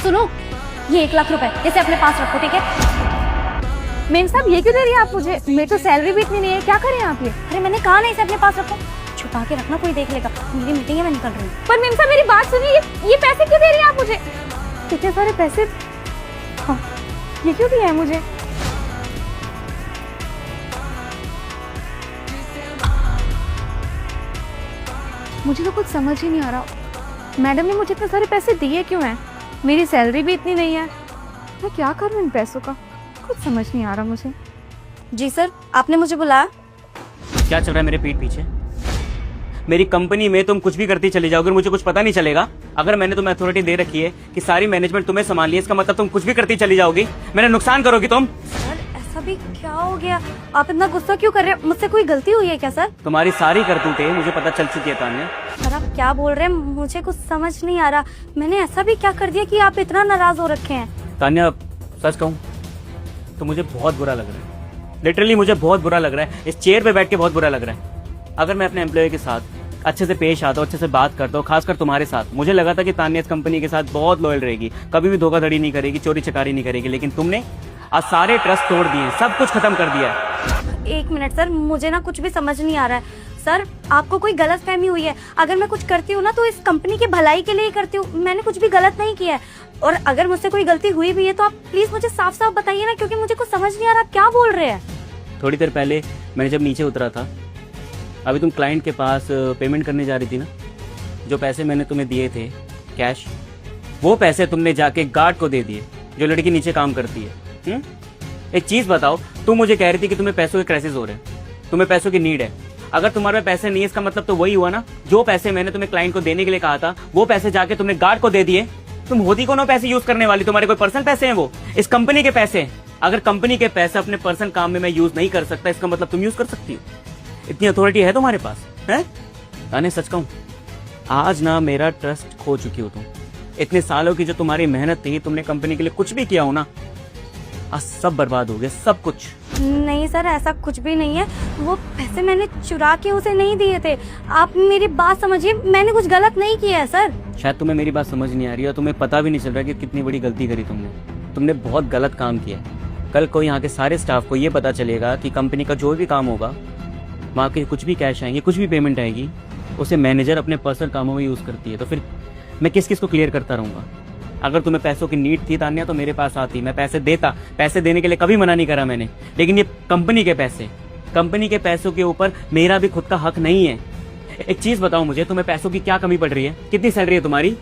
सुनो, ये 1 लाख रुपए इसे अपने पास रखो, ठीक है? मेम साहब ये क्यों दे रही है आप मुझे? मेरी तो सैलरी भी इतनी नहीं है, क्या करें आप ये? अरे मैंने कहा ना इसे अपने पास रखो, छुपा के रखना, कोई देख लेगा। मेरी मीटिंग है, मैं निकल रही हूँ। पर मेम साहब मेरी बात सुनिए, ये पैसे क्यों दे रही है आप मुझे? इतने सारे पैसे, हाँ, ये क्यों दिया है मुझे? मुझे तो कुछ समझ ही नहीं आ रहा, मैडम ने मुझे इतने सारे पैसे दिए क्यों हैं? मेरी सैलरी भी इतनी नहीं है, मैं क्या करूँ इन पैसों का? कुछ समझ नहीं आ रहा मुझे। जी सर, आपने मुझे बुलाया? क्या चल रहा है मेरे पीठ पीछे? मेरी कंपनी में तुम कुछ भी करती चली जाओगे, मुझे कुछ पता नहीं चलेगा। अगर मैंने तुम्हें अथॉरिटी दे रखी है कि सारी मैनेजमेंट तुम्हें संभालनी है, इसका मतलब तुम कुछ भी करती चली जाओगी, मेरा नुकसान करोगी तुम। सर ऐसा भी क्या हो गया? आप इतना गुस्सा क्यों कर रहे हैं? मुझसे कोई गलती हुई है क्या सर? तुम्हारी सारी करतूतें मुझे पता चल चुकी है तान्या। सर आप क्या बोल रहे हैं? मुझे कुछ समझ नहीं आ रहा। मैंने ऐसा भी क्या कर दिया कि आप इतना नाराज हो रखे हैं? तान्या सच कहूँ तो मुझे बहुत बुरा लग रहा है, लिटरली मुझे बहुत बुरा लग रहा है। इस चेयर पे बैठ के बहुत बुरा लग रहा है। अगर मैं अपने एम्प्लॉय के साथ अच्छे से पेश आता हूँ, अच्छे से बात करता हूँ, खासकर तुम्हारे साथ, मुझे लगा था कि तान्या इस कंपनी के साथ बहुत लॉयल रहेगी, कभी भी धोखाधड़ी नहीं करेगी, चोरी चकारी नहीं करेगी, लेकिन तुमने आज सारे ट्रस्ट तोड़ दिए, सब कुछ खत्म कर दिया है। 1 मिनट सर, मुझे ना कुछ भी समझ नहीं आ रहा है। सर आपको कोई गलतफहमी हुई है। अगर मैं कुछ करती हूँ ना तो इस कंपनी की भलाई के लिए ही करती हूँ, मैंने कुछ भी गलत नहीं किया है। और अगर मुझसे कोई गलती हुई भी है तो आप प्लीज मुझे साफ साफ बताइए ना, क्योंकि मुझे कुछ समझ नहीं आ रहा आप क्या बोल रहे हैं। थोड़ी देर पहले मैंने जब नीचे उतरा था, अभी तुम क्लाइंट के पास पेमेंट करने जा रही थी ना, जो पैसे मैंने तुम्हें दिए थे कैश, वो पैसे तुमने जाके गार्ड को दे दिए जो लड़की नीचे काम करती है। एक चीज बताओ, तुम मुझे कह रही थी कि तुम्हें पैसों के क्राइसिस हो रहे हैं, तुम्हें पैसों की नीड है। अगर तुम्हारे पास पैसे नहीं है, इसका मतलब तो वही हुआ ना, जो पैसे मैंने तुम्हें क्लाइंट को देने के लिए कहा था वो पैसे जाके तुमने गार्ड को दे दिए। तुम होती कौन हो पैसे यूज करने वाली? तुम्हारे कोई पर्सनल पैसे हैं? वो इस कंपनी के पैसे हैं। अगर कंपनी के पैसे अपने पर्सनल काम में मैं यूज नहीं कर सकता, इसका मतलब तुम यूज कर सकती हो। इतनी अथॉरिटी है तुम्हारे पास, है? ताने सच कहूं, आज ना मेरा ट्रस्ट खो चुकी हो तुम। इतने सालों की जो तुम्हारी मेहनत थी, तुमने कंपनी के लिए कुछ भी किया हो ना, आज सब बर्बाद हो गया, सब कुछ। नहीं सर, ऐसा कुछ भी नहीं है। वो पैसे मैंने चुरा के उसे नहीं दिए थे। आप मेरी बात समझिए, मैंने कुछ गलत नहीं किया है सर। शायद तुम्हें मेरी बात समझ नहीं आ रही है और तुम्हें पता भी नहीं चल रहा कि कितनी बड़ी गलती करी तुमने बहुत गलत काम किया है। कल को यहाँ के सारे स्टाफ को ये पता चलेगा कि कंपनी का जो भी काम होगा, वहाँ के कुछ भी कैश आएंगे, कुछ भी पेमेंट आएगी, उसे मैनेजर अपने पर्सनल कामों में यूज़ करती है, तो फिर मैं किस किस को क्लियर करता रहूँगा? अगर तुम्हें पैसों की नीड थी तान्या तो मेरे पास आती, मैं पैसे देता, पैसे देने के लिए कभी मना नहीं करा मैंने। लेकिन ये कंपनी के पैसों के ऊपर मेरा भी खुद का हक नहीं है। एक चीज बताओ मुझे, तुम्हें पैसों की क्या कमी पड़ रही है? कितनी सैलरी है तुम्हारी?